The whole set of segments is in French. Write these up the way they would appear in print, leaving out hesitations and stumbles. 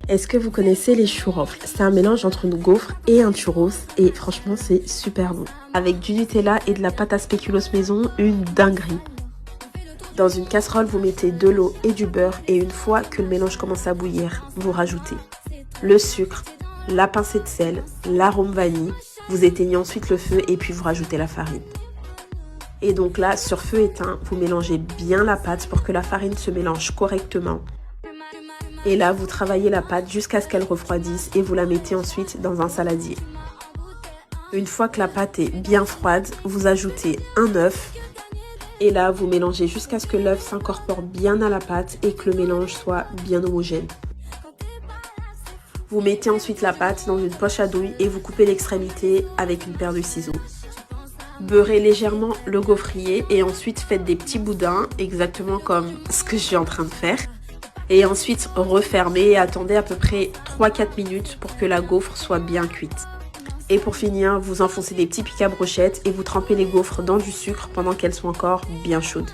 Est-ce que vous connaissez les churrofles? C'est un mélange entre une gaufre et un churros et franchement c'est super bon. Avec du Nutella et de la pâte à spéculoos maison, une dinguerie. Dans une casserole, vous mettez de l'eau et du beurre et une fois que le mélange commence à bouillir, vous rajoutez le sucre, la pincée de sel, l'arôme vanille, vous éteignez ensuite le feu et puis vous rajoutez la farine. Et donc là, sur feu éteint, vous mélangez bien la pâte pour que la farine se mélange correctement. Et là, vous travaillez la pâte jusqu'à ce qu'elle refroidisse et vous la mettez ensuite dans un saladier. Une fois que la pâte est bien froide, vous ajoutez un œuf. Et là, vous mélangez jusqu'à ce que l'œuf s'incorpore bien à la pâte et que le mélange soit bien homogène. Vous mettez ensuite la pâte dans une poche à douille et vous coupez l'extrémité avec une paire de ciseaux. Beurrez légèrement le gaufrier et ensuite faites des petits boudins, exactement comme ce que je suis en train de faire. Et ensuite refermez et attendez à peu près 3-4 minutes pour que la gaufre soit bien cuite. Et pour finir, vous enfoncez des petits pics à brochettes et vous trempez les gaufres dans du sucre pendant qu'elles sont encore bien chaudes.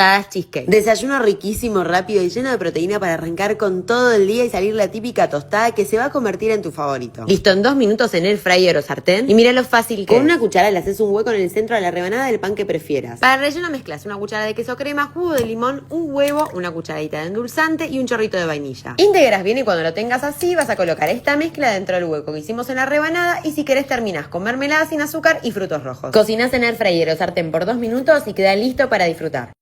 Cheesecake. Desayuno riquísimo, rápido y lleno de proteína para arrancar con todo el día y salir la típica tostada que se va a convertir en tu favorito. Listo, en 2 minutos en el fryer o sartén. Y mira lo fácil que es. Con una cuchara le haces un hueco en el centro de la rebanada del pan que prefieras. Para el relleno mezclas una cuchara de queso crema, jugo de limón, un huevo, una cucharadita de endulzante y un chorrito de vainilla. Integras bien y cuando lo tengas así vas a colocar esta mezcla dentro del hueco que hicimos en la rebanada y si querés terminás con mermelada sin azúcar y frutos rojos. Cocinas en el fryer o sartén por 2 minutos y queda listo para disfrutar.